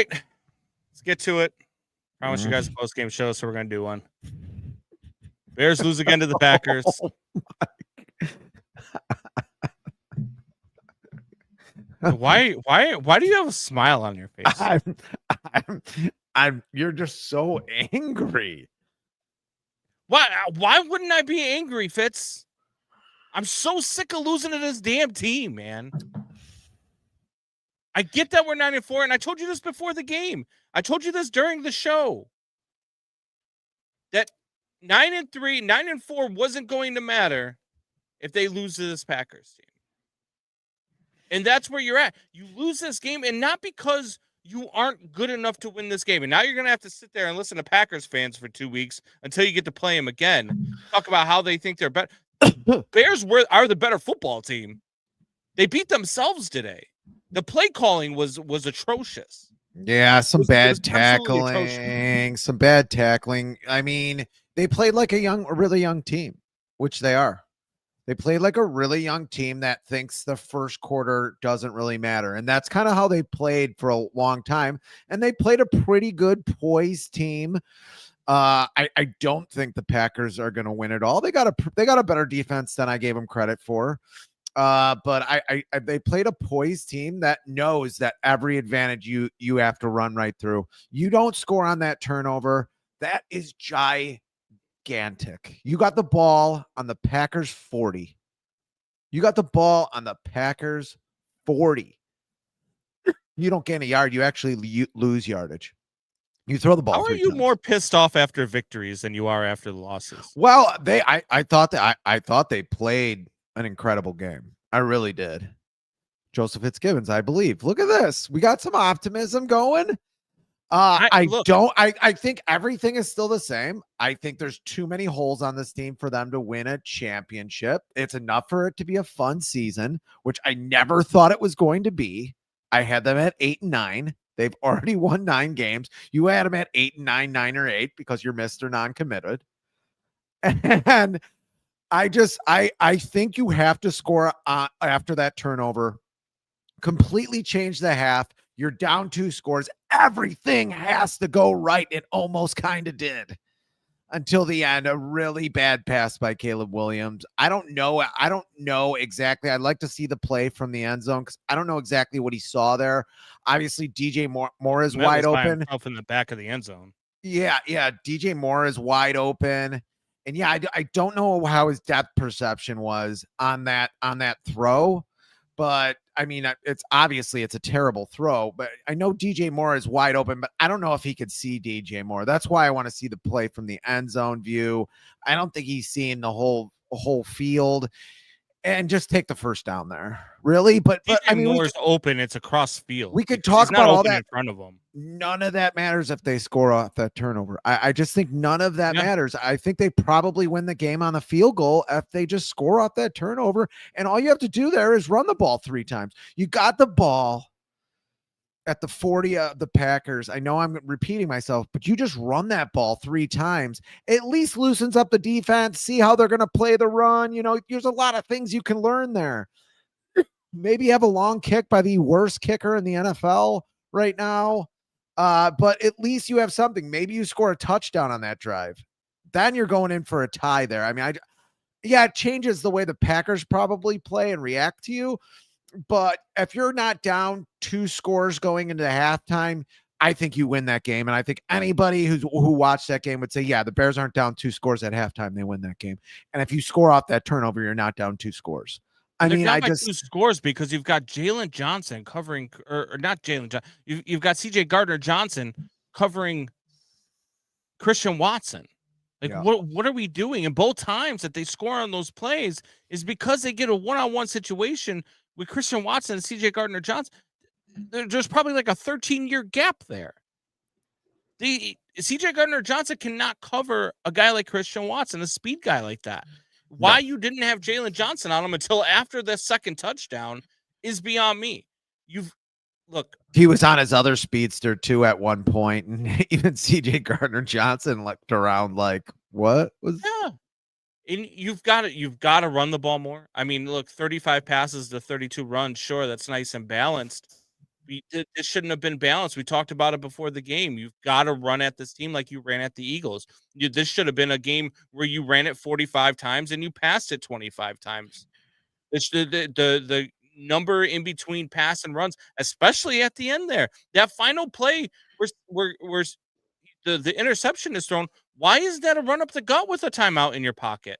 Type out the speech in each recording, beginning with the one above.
right, let's get to it. Promise you guys a post-game show, so we're gonna do one. Bears lose again to the Packers. Why do you have a smile on your face? You're just so angry. Why wouldn't I be angry, Fitz? I'm so sick of losing to this damn team, man. I get that we're 9-4, and I told you this before the game. I told you this during the show. That 9-3, 9-4 wasn't going to matter if they lose to this Packers team. And that's where you're at. You lose this game, and not because you aren't good enough to win this game. And now you're going to have to sit there and listen to Packers fans for 2 weeks until you get to play them again. Talk about how they think they're better. Bears are the better football team. They beat themselves today. The play calling was atrocious. Yeah, some bad tackling. Some bad tackling. I mean, they played like a really young team, which they are. They played like a really young team that thinks the first quarter doesn't really matter. And that's kind of how they played for a long time. And they played a pretty good poised team. I don't think the Packers are going to win it all. They got a better defense than I gave them credit for. But they played a poised team that knows that every advantage you have to run right through. You don't score on that turnover. That is gigantic. You got the ball on the Packers 40. You got the ball on the Packers 40. You don't gain a yard. You actually lose yardage. You throw the ball. How are you more pissed off after victories than you are after the losses? Well, I thought they played an incredible game. I really did. Joseph Fitzgibbons, I believe. Look at this. We got some optimism going. I think everything is still the same. I think there's too many holes on this team for them to win a championship. It's enough for it to be a fun season, which I never thought it was going to be. I had them at 8-9. They've already won 9 games. You had them at 8-9, 9 or 8 because you're Mr. Non-committed. And I think you have to score after that turnover, completely change the half. You're down 2 scores. Everything has to go right. It almost kind of did until the end. A really bad pass by Caleb Williams. I don't know exactly. I'd like to see the play from the end zone because I don't know exactly what he saw there. Obviously, DJ Moore is wide open. Up in the back of the end zone. Yeah. DJ Moore is wide open. And yeah, I don't know how his depth perception was on that throw, but I mean, it's a terrible throw, but I know DJ Moore is wide open, but I don't know if he could see DJ Moore. That's why I want to see the play from the end zone view. I don't think he's seeing the whole field. And just take the first down there, really. But I mean, Moore's open. It's across field. We could talk about all that in front of him. None of that matters if they score off that turnover. I just think none of that matters. I think they probably win the game on a field goal if they just score off that turnover. And all you have to do there is run the ball 3 times. You got the ball at the 40 of the Packers. I know I'm repeating myself, but you just run that ball 3 times, at least loosens up the defense, see how they're going to play the run. You know, there's a lot of things you can learn there. Maybe have a long kick by the worst kicker in the NFL right now. But at least you have something. Maybe you score a touchdown on that drive. Then you're going in for a tie there. I mean, it changes the way the Packers probably play and react to you. But if you're not down 2 scores going into halftime, I think you win that game. And I think anybody who watched that game would say, yeah, the Bears aren't down 2 scores at halftime. They win that game. And if you score off that turnover, you're not down 2 scores. I mean, I just 2 scores because you've got Jalen Johnson covering, or not Jalen Johnson. You've got CJ Gardner-Johnson covering Christian Watson. What are we doing? And both times that they score on those plays is because they get a one-on-one situation with Christian Watson and CJ Gardner-Johnson. There's probably like a 13-year gap there. CJ Gardner-Johnson cannot cover a guy like Christian Watson, a speed guy like that. Why you didn't have Jalen Johnson on him until after the second touchdown is beyond me. He was on his other speedster too at one point, and even CJ Gardner-Johnson looked around like, what was? Yeah. And you've got to run the ball more. I mean, look, 35 passes to 32 runs. Sure, that's nice and balanced. This shouldn't have been balanced. We talked about it before the game. You've got to run at this team like you ran at the Eagles. This should have been a game where you ran it 45 times and you passed it 25 times. The number in between pass and runs, especially at the end there, that final play where the interception is thrown. Why is that a run up the gut with a timeout in your pocket?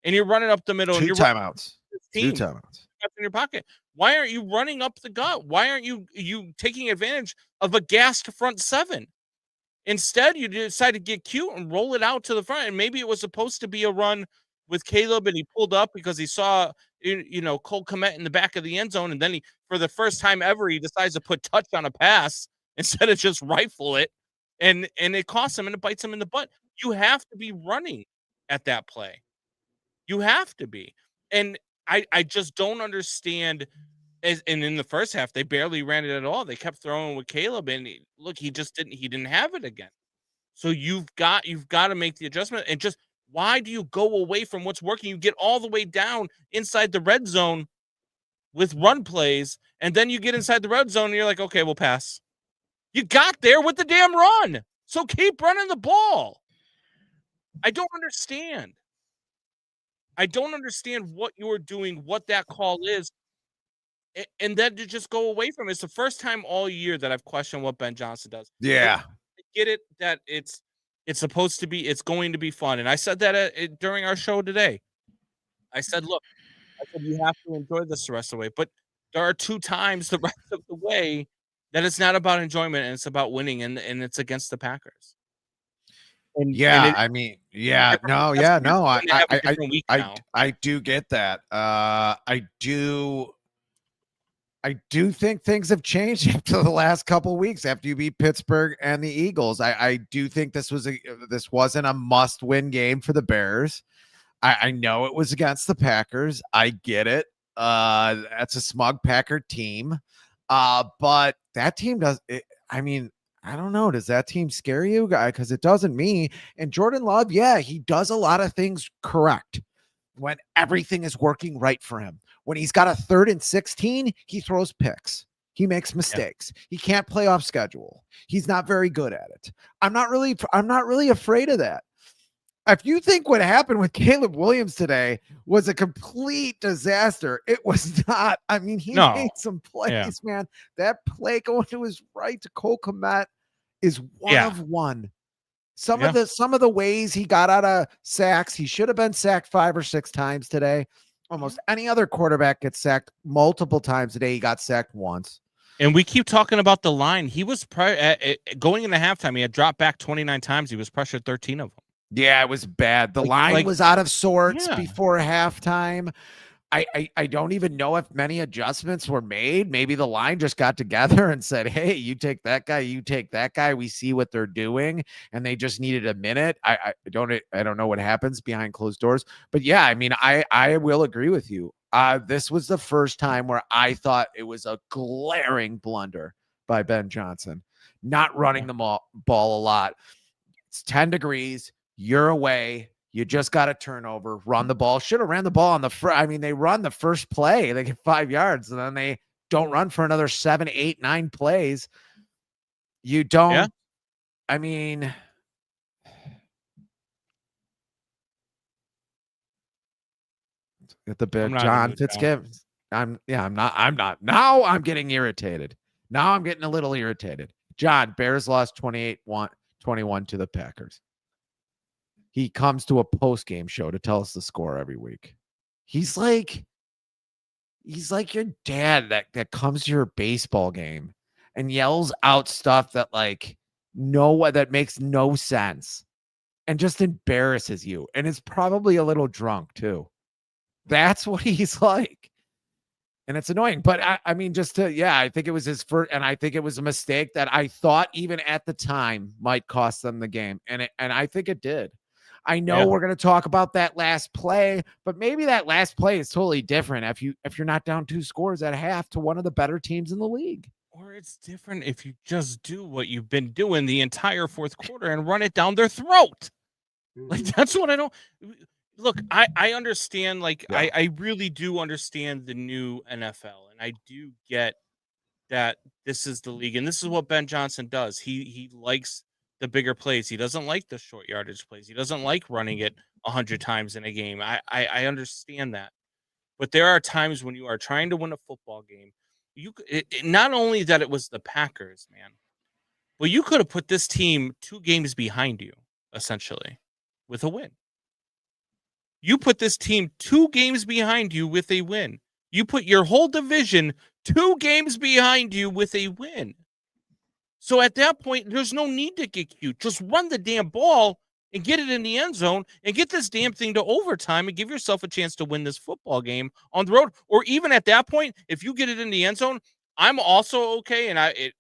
And you're running up the middle. Two and you're timeouts. Two timeouts in your pocket. Why aren't you running up the gut? Why aren't you taking advantage of a gassed front seven? Instead, you decide to get cute and roll it out to the front. And maybe it was supposed to be a run with Caleb, and he pulled up because he saw Cole Kmet in the back of the end zone, and then he, for the first time ever, he decides to put touch on a pass instead of just rifle it, and it costs him and it bites him in the butt. You have to be running at that play. You have to be. And I just don't understand. And in the first half, they barely ran it at all. They kept throwing with Caleb, and he didn't have it again. So you've got to make the adjustment. And just, why do you go away from what's working? You get all the way down inside the red zone with run plays, and then you get inside the red zone and you're like, okay, we'll pass. You got there with the damn run. So keep running the ball. I don't understand. I don't understand what you're doing, what that call is, and then to just go away from it. It's the first time all year that I've questioned what Ben Johnson does. Yeah. I get it that it's going to be fun. And I said that during our show today. I said, look, you have to enjoy this the rest of the way. But there are 2 times the rest of the way that it's not about enjoyment and it's about winning, and it's against the Packers. I do get that. I do think things have changed after the last couple of weeks after you beat Pittsburgh and the Eagles. I do think this wasn't a must-win game for the Bears. I know it was against the Packers. I get it. That's a smug Packer team. But that team I don't know. Does that team scare you, guy? Because it doesn't me. And Jordan Love, yeah, he does a lot of things correct when everything is working right for him. When he's got a 3rd and 16, he throws picks. He makes mistakes. Yeah. He can't play off schedule. He's not very good at it. I'm not really afraid of that. If you think what happened with Caleb Williams today was a complete disaster, it was not. I mean, he made some plays, man. That play going to his right to Cole Kmet is one of one. Some of the ways he got out of sacks, he should have been sacked 5 or 6 times today. Almost any other quarterback gets sacked multiple times today. He got sacked once. And we keep talking about the line. He was going into halftime. He had dropped back 29 times. He was pressured 13 of them. Yeah, it was bad. The line was out of sorts before halftime. I don't even know if many adjustments were made. Maybe the line just got together and said, hey, you take that guy, you take that guy. We see what they're doing. And they just needed a minute. I don't know what happens behind closed doors. But yeah, I mean, I will agree with you. This was the first time where I thought it was a glaring blunder by Ben Johnson, not running the ball a lot. It's 10 degrees. You're away. You just got a turnover. Run the ball. Should have ran the ball on the front. I mean, they run the first play. They get 5 yards, and then they don't run for another 7, 8, 9 plays. You don't. Yeah. I mean, at the bit, John Fitzgibbon. I'm not. Now I'm getting irritated. Now I'm getting a little irritated. John, Bears lost 28-21 to the Packers. He comes to a post-game show to tell us the score every week. He's like your dad that comes to your baseball game and yells out stuff that that makes no sense and just embarrasses you. And is probably a little drunk too. That's what he's like. And it's annoying. But I mean, I think it was his first, and I think it was a mistake that I thought even at the time might cost them the game. And I think it did. I know we're going to talk about that last play, but maybe that last play is totally different if you're not down 2 scores at half to one of the better teams in the league. Or it's different if you just do what you've been doing the entire 4th quarter and run it down their throat. That's what I don't look. I understand. I really do understand the new NFL, and I do get that this is the league, and this is what Ben Johnson does. He likes the bigger plays. He doesn't like the short yardage plays. He doesn't like running it 100 times in a game. I understand that. But there are times when you are trying to win a football game. Not only that it was the Packers, man, but you could have put this team 2 games behind you, essentially, with a win. You put this team 2 games behind you with a win. You put your whole division 2 games behind you with a win. So at that point, there's no need to get cute. Just run the damn ball and get it in the end zone and get this damn thing to overtime and give yourself a chance to win this football game on the road. Or even at that point, if you get it in the end zone, I'm also okay. And I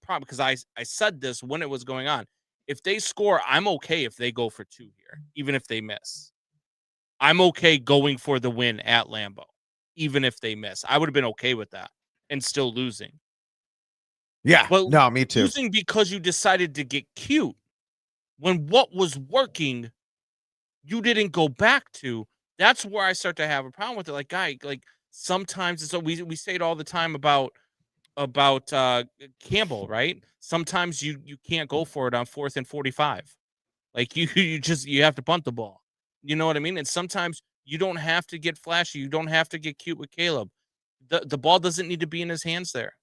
probably, because I said this when it was going on. If they score, I'm okay if they go for 2 here, even if they miss. I'm okay going for the win at Lambeau, even if they miss. I would have been okay with that and still losing. Yeah, But no, me too. losing because you decided to get cute when what was working, you didn't go back to. That's where I start to have a problem with it. Like, guy, like sometimes it's we say it all the time about Campbell, right? Sometimes you can't go for it on 4th and 45. Like you have to punt the ball. You know what I mean? And sometimes you don't have to get flashy. You don't have to get cute with Caleb. The ball doesn't need to be in his hands there.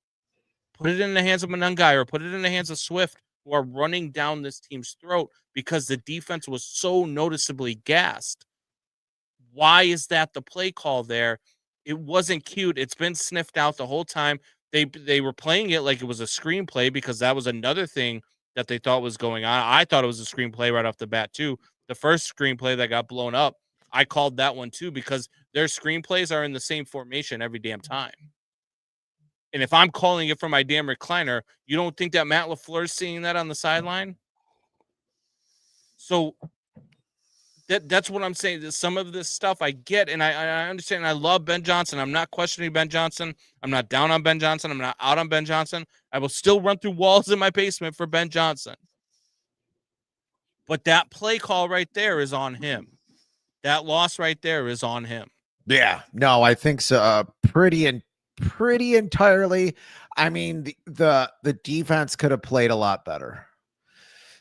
Put it in the hands of Monangai or put it in the hands of Swift, who are running down this team's throat because the defense was so noticeably gassed. Why is that the play call there? It wasn't cute. It's been sniffed out the whole time. They were playing it like it was a screenplay because that was another thing that they thought was going on. I thought it was a screenplay right off the bat too. The first screenplay that got blown up, I called that one too because their screenplays are in the same formation every damn time. And if I'm calling it from my damn recliner, you don't think that Matt LaFleur's seeing that on the sideline? So that's what I'm saying. Some of this stuff I get, and I understand. I love Ben Johnson. I'm not questioning Ben Johnson. I'm not down on Ben Johnson. I'm not out on Ben Johnson. I will still run through walls in my basement for Ben Johnson. But that play call right there is on him. That loss right there is on him. Yeah, no, I think so. Pretty entirely. I mean, the defense could have played a lot better.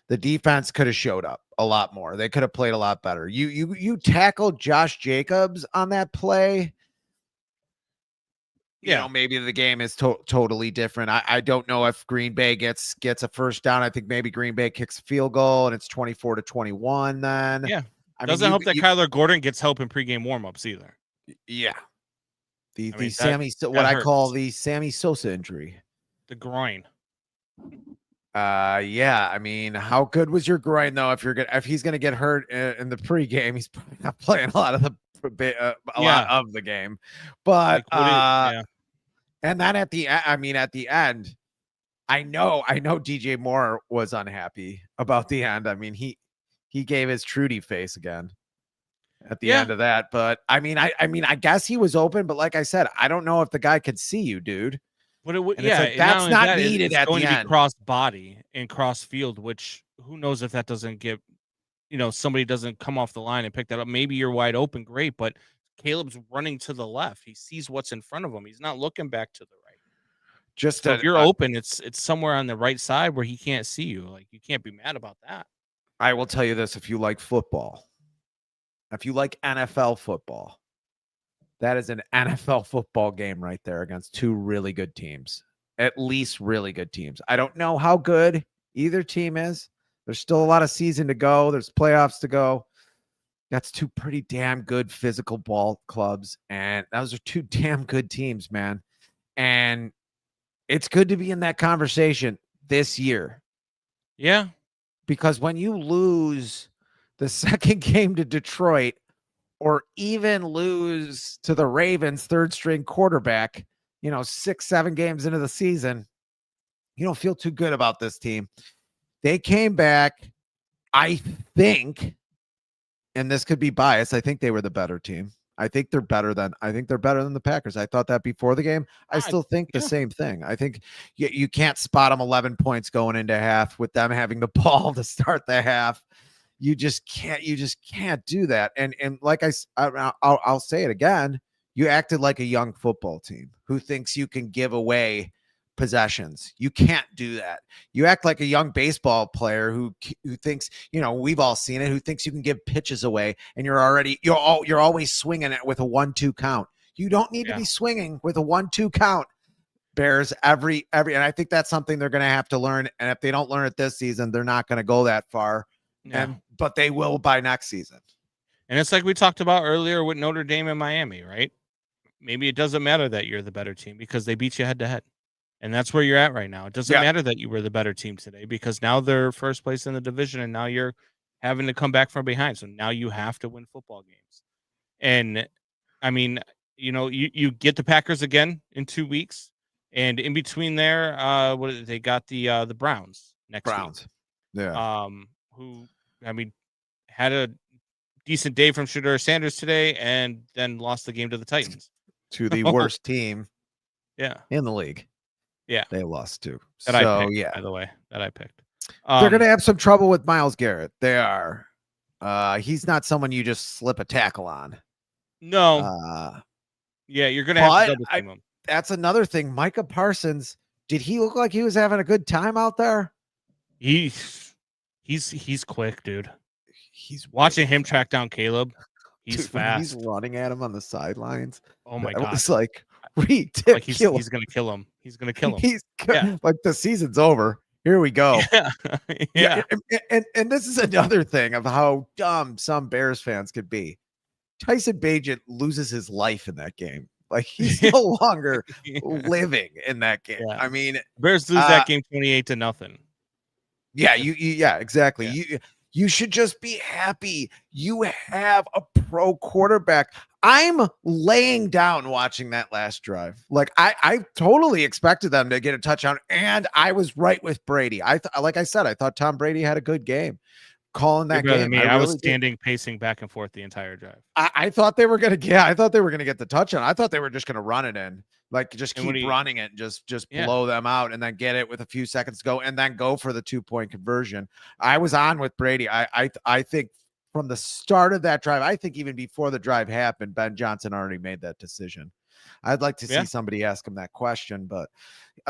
The defense could have showed up a lot more. They could have played a lot better. You tackled Josh Jacobs on that play. You know, maybe the game is totally different. I don't know if Green Bay gets a first down. I think maybe Green Bay kicks a field goal and it's 24-21 then. Yeah. Doesn't help that Kyler Gordon gets help in pregame warmups either. Yeah. The Sammy, what I call the Sammy Sosa injury. The groin. Yeah. I mean, how good was your groin though? If he's gonna get hurt in the pregame, he's probably not playing a lot of the game. But and then at the end, I know DJ Moore was unhappy about the end. I mean, he gave his Trudy face again at the end of that. But I mean, I guess he was open, but like I said, I don't know if the guy could see you, dude. But it would, that's not needed at the end. It's going to be cross body and cross field, which who knows if that doesn't get, somebody doesn't come off the line and pick that up. Maybe you're wide open, great, but Caleb's running to the left. He sees what's in front of him. He's not looking back to the right. So if you're open, it's somewhere on the right side where he can't see you. Like, you can't be mad about that. I will tell you this: if you like football, if you like NFL football, that is an NFL football game right there against 2 really good teams, at least really good teams. I don't know how good either team is. There's still a lot of season to go. There's playoffs to go. That's 2 pretty damn good physical ball clubs. And those are 2 damn good teams, man. And it's good to be in that conversation this year. Yeah. Because when you lose the second game to Detroit, or even lose to the Ravens 3rd string quarterback, 6-7 games into the season, you don't feel too good about this team. They came back, I think, and this could be biased, I think they were the better team. I think they're better than the Packers. I thought that before the game. I still think the same thing. I think you can't spot them 11 points going into half with them having the ball to start the half. You just can't do that. And like I'll say it again. You acted like a young football team who thinks you can give away possessions. You can't do that. You act like a young baseball player who thinks, we've all seen it, who thinks you can give pitches away and you're always swinging it with a 1-2 count. You don't need to be swinging with a 1-2 count. Bears every and I think that's something they're going to have to learn, and if they don't learn it this season, they're not going to go that far. But they will by next season. And it's like we talked about earlier with Notre Dame and Miami, right? Maybe it doesn't matter that you're the better team because they beat you head to head. And that's where you're at right now. It doesn't matter that you were the better team today because now they're first place in the division and now you're having to come back from behind. So now you have to win football games. And I mean, you get the Packers again in 2 weeks. And in between there, they got the Browns next week. Yeah. Who, I mean, had a decent day from Shedeur Sanders today and then lost the game to the Titans. To the worst team in the league. Yeah. They lost to. That I picked, by the way, that I picked. They're going to have some trouble with Myles Garrett. They are. He's not someone you just slip a tackle on. No. You're going to have to double team him. That's another thing. Micah Parsons, did he look like he was having a good time out there? He's quick, dude. He's watching him track down Caleb. He's fast. He's running at him on the sidelines. Oh my God. It's like ridiculous. Like he's going to kill him. He's going to kill him. Like the season's over. Here we go. Yeah. And this is another thing of how dumb some Bears fans could be. Tyson Bagent loses his life in that game. Like he's no longer living in that game. Yeah. I mean, Bears lose that game 28-0. Yeah, exactly. Yeah. You should just be happy. You have a pro quarterback. I'm laying down watching that last drive. Like I totally expected them to get a touchdown, and I was right with Brady. Like I said, I thought Tom Brady had a good game calling that game. I was pacing back and forth the entire drive. I thought they were gonna get the touchdown. I thought they were just gonna run it in. Like just keep running it, just blow them out, and then get it with a few seconds to go, and then go for the 2-point conversion. I was on with Brady. I think from the start of that drive, I think even before the drive happened, Ben Johnson already made that decision. I'd like to see somebody ask him that question, but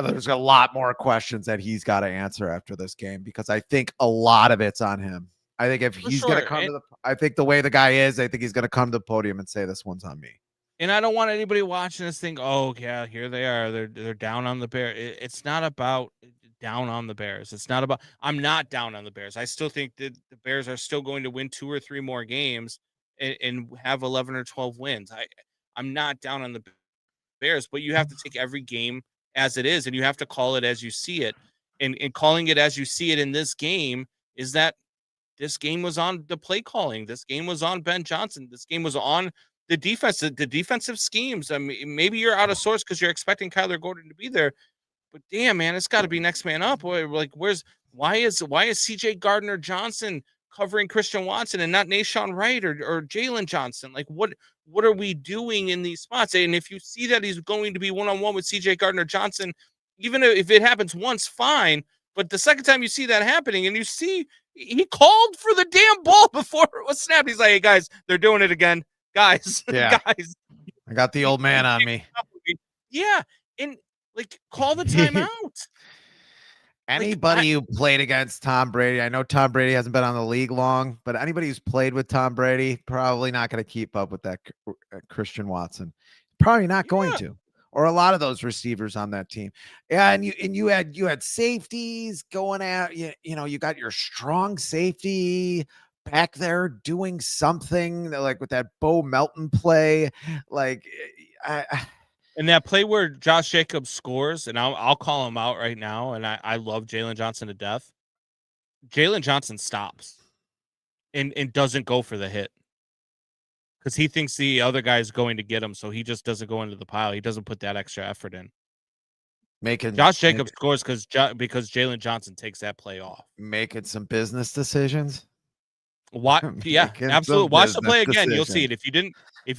there's a lot more questions that he's got to answer after this game because I think a lot of it's on him. I think if he's going to come I think the way the guy is, I think he's going to come to the podium and say this one's on me. And I don't want anybody watching this think, oh yeah, here they are. They're down on the Bears. It's not about down on the Bears. It's not about. I'm not down on the Bears. I still think that the Bears are still going to win 2 or 3 more games and have 11 or 12 wins. I'm not down on the Bears, but you have to take every game as it is, and you have to call it as you see it. And calling it as you see it in this game is that this game was on the play calling. This game was on Ben Johnson. This game was on the defense, the defensive schemes. I mean, maybe you're out of sorts because you're expecting Kyler Gordon to be there, but damn, man, it's got to be next man up. Like, why is CJ Gardner Johnson covering Christian Watson and not Nahshon Wright or Jalen Johnson? Like, what are we doing in these spots? And if you see that he's going to be one-on-one with CJ Gardner Johnson, even if it happens once, fine. But the second time you see that happening and you see he called for the damn ball before it was snapped, he's like, hey, guys, they're doing it again. Guys, guys, I got the old man on me. Yeah, and like call the timeout. Anybody who played against Tom Brady, I know Tom Brady hasn't been on the league long, but anybody who's played with Tom Brady probably not going to keep up with that Christian Watson. Probably not going to, or a lot of those receivers on that team. Yeah, and you had safeties going at you got your strong safety back there doing something like with that Bo Melton play, like and that play where Josh Jacobs scores, and I'll call him out right now. And I love Jalen Johnson to death. Jalen Johnson stops and doesn't go for the hit because he thinks the other guy is going to get him, so he just doesn't go into the pile. He doesn't put that extra effort in. Josh Jacobs scores because Jalen Johnson takes that play off, making some business decisions. Yeah, absolutely. Watch the play again. You'll see it. If you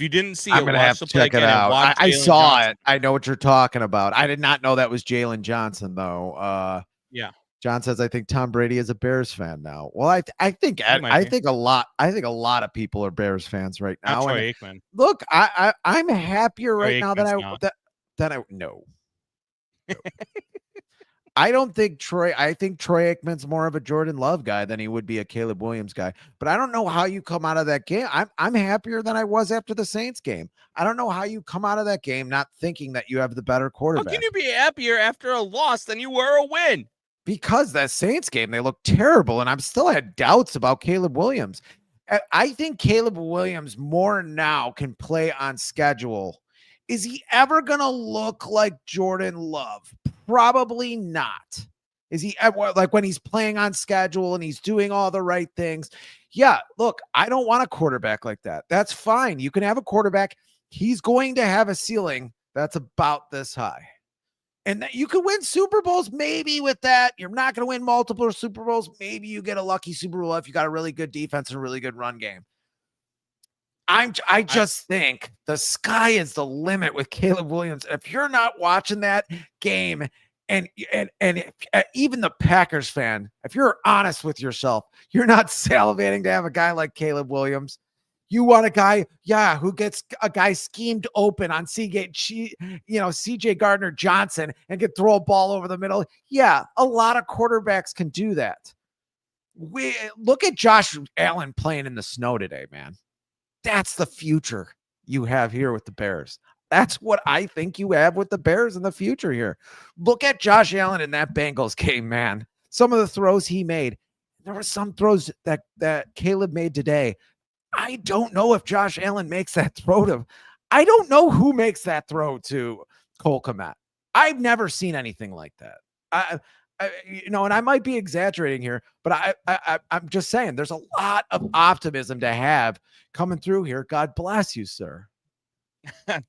didn't see it, I'm gonna have to check it out. I saw it. I know what you're talking about. I did not know that was Jalen Johnson though. Yeah. John says, I think Tom Brady is a Bears fan now. Well, I think a lot of people are Bears fans right now. Troy Aikman. Look, I'm happier right now than I no. I don't think Troy. I think Troy Aikman's more of a Jordan Love guy than he would be a Caleb Williams guy. But I don't know how you come out of that game. I'm happier than I was after the Saints game. I don't know how you come out of that game not thinking that you have the better How quarterback. can you be happier after a loss than you were a win? Because that Saints game, they looked terrible, and I'm still had doubts about Caleb Williams. I think Caleb Williams more now can play on schedule. Is he ever going to look like Jordan Love? Probably not. Is he ever, like when he's playing on schedule and he's doing all the right things? Yeah, look, I don't want a quarterback like that. That's fine. You can have a quarterback. He's going to have a ceiling that's about this high. And that you could win Super Bowls maybe with that. You're not going to win multiple Super Bowls. Maybe you get a lucky Super Bowl if you got a really good defense and a really good run game. I just think the sky is the limit with Caleb Williams. If you're not watching that game, and even the Packers fan, if you're honest with yourself, you're not salivating to have a guy like Caleb Williams. You want a guy, who gets a guy schemed open on CJ Gardner Johnson and can throw a ball over the middle. Yeah, a lot of quarterbacks can do that. We look at Josh Allen playing in the snow today, man. That's the future you have here with the Bears. That's what I think you have with the Bears in the future here. Look at Josh Allen in that Bengals game, man. Some of the throws he made. There were some throws that Caleb made today. I don't know if Josh Allen makes that throw to. I don't know who makes that throw to Cole Kmet. I've never seen anything like that. And I might be exaggerating here, but I'm just saying there's a lot of optimism to have coming through here. God bless you, sir. I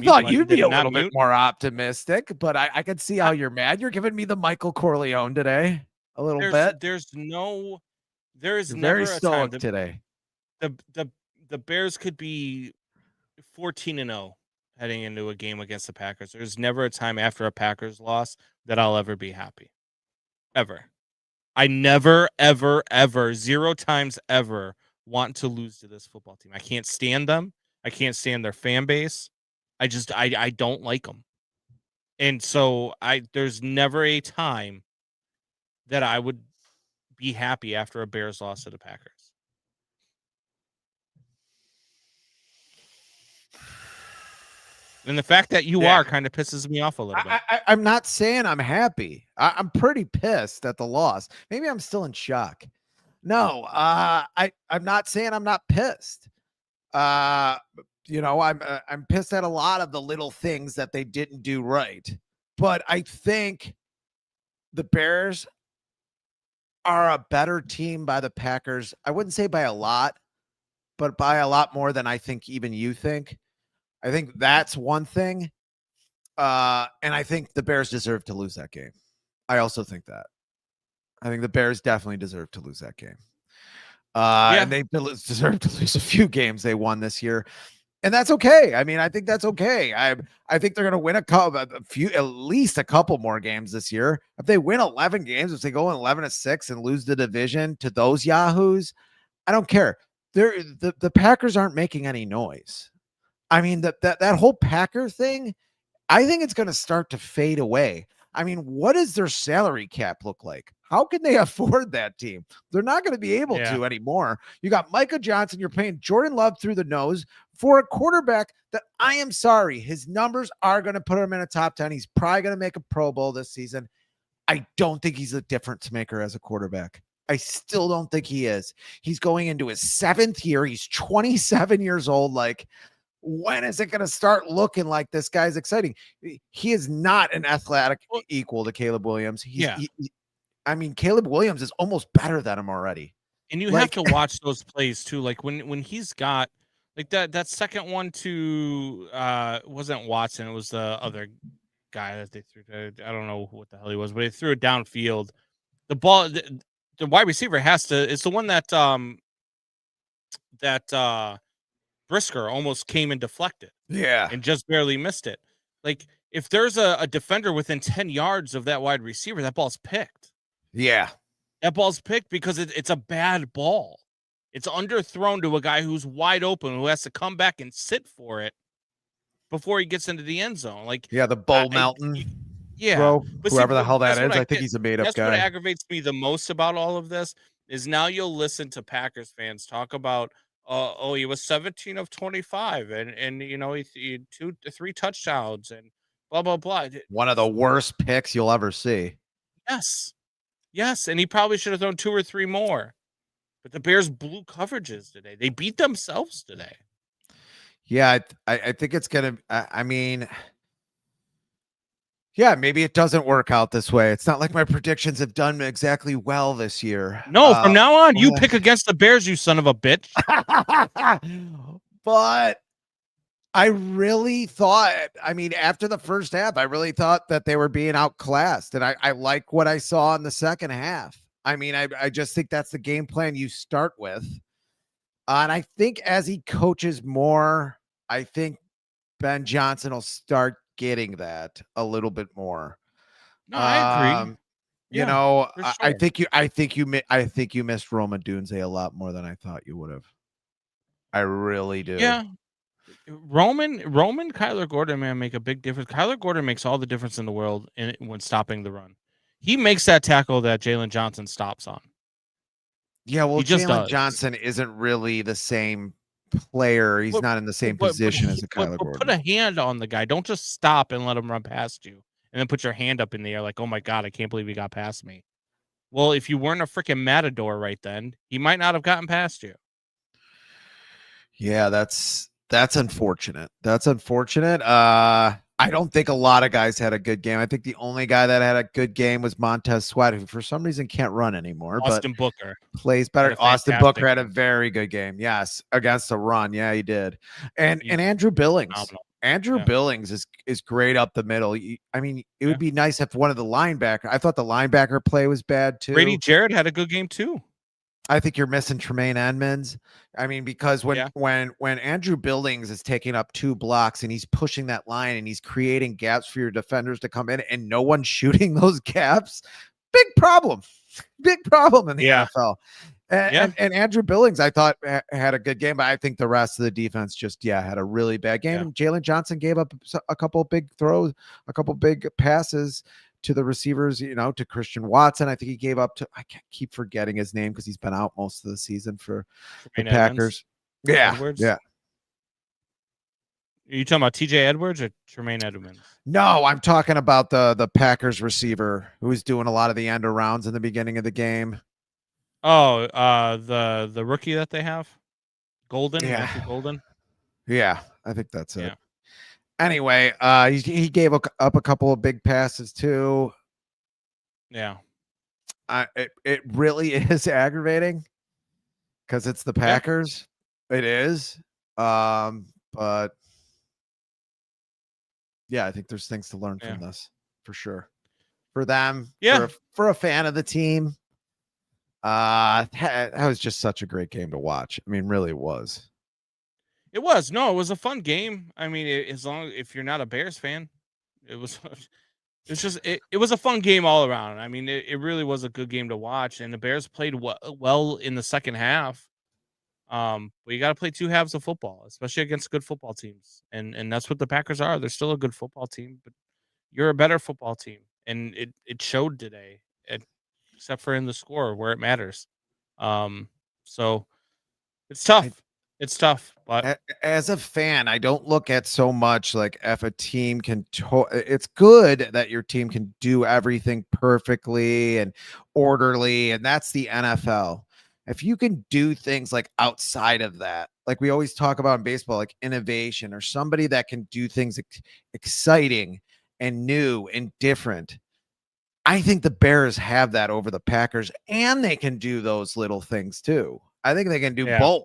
thought you'd be a little bit more optimistic, but I can see how you're mad. You're giving me the Michael Corleone today a little bit. There's You're never very a stoic time today. The Bears could be 14-0 heading into a game against the Packers. There's never a time after a Packers loss that I'll ever be happy. Ever. I never, ever, ever, 0 times ever want to lose to this football team. I can't stand them. I can't stand their fan base. I don't like them. And so there's never a time that I would be happy after a Bears loss to the Packers. And the fact that you are kind of pisses me off a little bit. I'm not saying I'm happy. I'm pretty pissed at the loss. Maybe I'm still in shock. No, I'm not saying I'm not pissed. I'm pissed at a lot of the little things that they didn't do right. But I think the Bears are a better team by the Packers. I wouldn't say by a lot, but by a lot more than I think even you think. I think that's one thing. And I think the Bears deserve to lose that game. I also think that. I think the Bears definitely deserve to lose that game. And they deserve to lose a few games they won this year. And that's okay. I mean, I think that's okay. I think they're going to win at least a couple more games this year. If they win 11 games, if they go 11-6 and lose the division to those yahoos, I don't care. The Packers aren't making any noise. I mean, that whole Packer thing, I think it's going to start to fade away. I mean, what does their salary cap look like? How can they afford that team? They're not going to be able to anymore. You got Micah Johnson. You're paying Jordan Love through the nose for a quarterback that, I am sorry, his numbers are going to put him in a top 10. He's probably going to make a Pro Bowl this season. I don't think he's a difference maker as a quarterback. I still don't think he is. He's going into his 7th year. He's 27 years old. Like, when is it going to start looking like this guy's exciting? He is not an athletic equal to Caleb Williams. I mean, Caleb Williams is almost better than him already. And you have to watch those plays too. Like when he's got like that second one to wasn't Watson, it was the other guy that they threw to. I don't know what the hell he was, but he threw it downfield. The ball, the wide receiver has to. It's the one that Brisker almost came and deflected. Yeah. And just barely missed it. Like, if there's a defender within 10 yards of that wide receiver, that ball's picked. Yeah. That ball's picked because it's a bad ball. It's underthrown to a guy who's wide open, who has to come back and sit for it before he gets into the end zone. Like, the Bull Mountain. Yeah, throw, but see, whoever the hell that that's what is. I I think get. he's a made up That's what guy. aggravates me the most about all of this is now you'll listen to Packers fans talk about, oh, he was 17 of 25, and he 3 touchdowns and blah blah blah. One of the worst picks you'll ever see. Yes, yes, and he probably should have thrown 2 or 3 more. But the Bears blew coverages today. They beat themselves today. Yeah, I think it's gonna. I mean, yeah, maybe it doesn't work out this way. It's not like my predictions have done exactly well this year. No, from now on, you pick against the Bears, you son of a bitch. But I really thought, I mean, after the first half, I really thought that they were being outclassed. And I like what I saw in the second half. I mean, I just think that's the game plan you start with. And I think as he coaches more, I think Ben Johnson will start getting that a little bit more. No, I agree. You Yeah, know, for I sure. think you missed Roman Dunze a lot more than I thought you would have. I really do. Yeah. Roman, Kyler Gordon, man, make a big difference. Kyler Gordon makes all the difference in the world when stopping the run. He makes that tackle that Jalen Johnson stops on. Yeah, well, He just Jalen does. Johnson isn't really the same player. He's not in the same position as a Kyler Gordon. Put a hand on the guy. Don't just stop and let him run past you, and then put your hand up in the air like, "Oh my god, I can't believe he got past me." Well, if you weren't a freaking matador right then, he might not have gotten past you. Yeah, that's unfortunate. That's unfortunate. I don't think a lot of guys had a good game. I think the only guy that had a good game was Montez Sweat, who for some reason can't run anymore. Austin Booker plays better. had a Austin Booker fantastic had a very good game. Yes, against the run. Yeah, he did. And He's Andrew Billings. phenomenal. Andrew Yeah. Billings is great up the middle. I mean, it would Yeah. be nice if one of the linebacker. I thought the linebacker play was bad too. Grady Jarrett had a good game too. I think you're missing Tremaine Edmonds. I mean, because when Yeah. when Andrew Billings is taking up 2 blocks and he's pushing that line and he's creating gaps for your defenders to come in and no one's shooting those gaps, big problem. Big problem in the NFL. And Andrew Billings, I thought had a good game, but I think the rest of the defense just had a really bad game. And Jalen Johnson gave up a couple big throws, a couple big passes to the receivers, to Christian Watson. I think he gave up to, I keep forgetting his name because he's been out most of the season for the Packers. Edwards? Yeah. Are you talking about TJ Edwards or Tremaine Edmonds? No, I'm talking about the Packers receiver who was doing a lot of the end arounds in the beginning of the game. Oh, the rookie that they have, Golden, Matthew Golden. Yeah, I think that's it. Yeah. Anyway, he gave up a couple of big passes too. Yeah. It really is aggravating because it's the Packers. Yeah. It is. But yeah, I think there's things to learn from this for sure. For them, for a fan of the team. That was just such a great game to watch. I mean, really it was. It was. No, it was a fun game. I mean, if you're not a Bears fan, it was it was a fun game all around. I mean, it really was a good game to watch, and the Bears played well in the second half. But you got to play 2 halves of football, especially against good football teams, and that's what the Packers are. They're still a good football team, but you're a better football team, and it showed today, except for in the score where it matters. So it's tough. It's tough, but as a fan, I don't look at so much like if a team can. It's good that your team can do everything perfectly and orderly, and that's the NFL. If you can do things like outside of that, like we always talk about in baseball, like innovation or somebody that can do things exciting and new and different. I think the Bears have that over the Packers, and they can do those little things too. I think they can do both.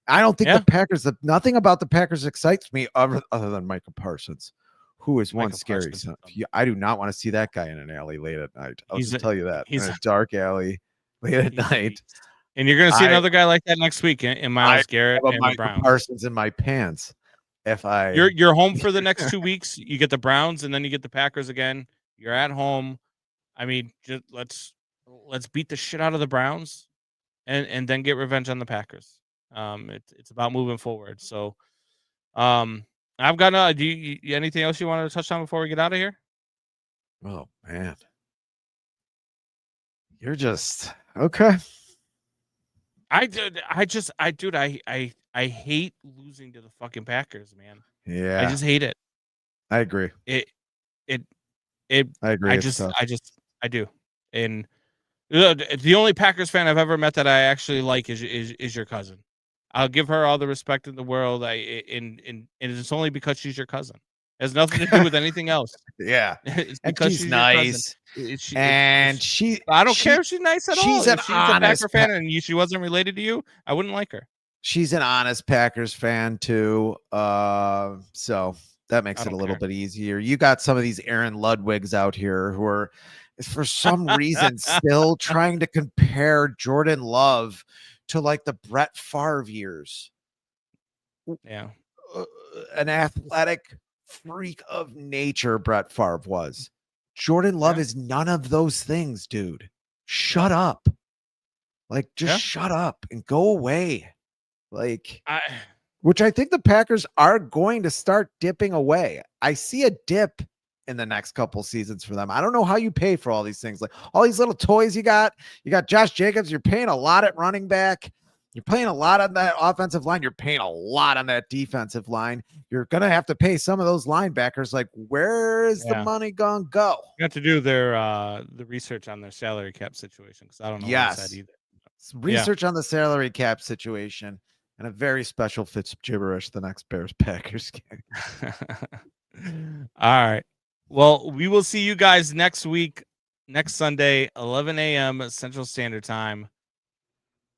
I don't think the Packers, nothing about the Packers excites me other than Micah Parsons, who is one scary son. I do not want to see that guy in an alley late at night. I'll just tell you that. He's in a dark alley late at night. And you're going to see another guy like that next week in Myles Garrett and the Browns. Parsons in my pants. You're home for the next 2 weeks. You get the Browns and then you get the Packers again. You're at home. I mean, just let's beat the shit out of the Browns and then get revenge on the Packers. It's about moving forward. So, I've got anything else you wanted to touch on before we get out of here? Oh man. You're just okay. I hate losing to the fucking Packers, man. Yeah. I just hate it. I agree. It I agree. I do. And the only Packers fan I've ever met that I actually like is your cousin. I'll give her all the respect in the world. And it's only because she's your cousin. It has nothing to do with anything else. Yeah. It's And because she's she's nice. I don't care if she's nice at all. She's an If she's honest a Packer fan and she wasn't related to you, I wouldn't like her. She's an honest Packers fan too. So that makes it a little bit easier. You got some of these Aaron Ludwigs out here who are, for some reason, still trying to compare Jordan Love to like the Brett Favre years. Yeah. An athletic freak of nature Brett Favre was. Jordan Love is none of those things, dude. Shut up. Like, just shut up and go away. Like, which I think the Packers are going to start dipping away. I see a dip in the next couple seasons for them. I don't know how you pay for all these things. Like all these little toys you got Josh Jacobs. You're paying a lot at running back. You're paying a lot on that offensive line. You're paying a lot on that defensive line. You're going to have to pay some of those linebackers. Like, where is the money going to go? You have to do their the research on their salary cap situation, because I don't know what that either. Research on the salary cap situation. And a very special Fitz gibberish the next Bears-Packers game. All right. Well, we will see you guys next week, next Sunday, 11 a.m. Central Standard Time.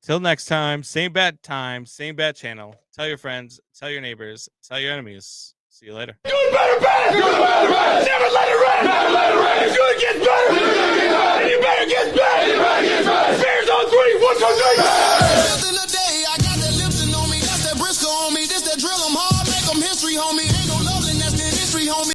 Till next time, same bad time, same bad channel. Tell your friends, tell your neighbors, tell your enemies. See you later. Do it better, better. Do it better, better. Never let it rest. Never let it rest. It's good gets better. And you better get better. You better get better. Bears on 3. 1, 2, 3. In the day, I got that Lipton on me. That's that Briscoe on me. This that drill 'em hard. Make 'em history, homie. Ain't no loving, that's the history, homie.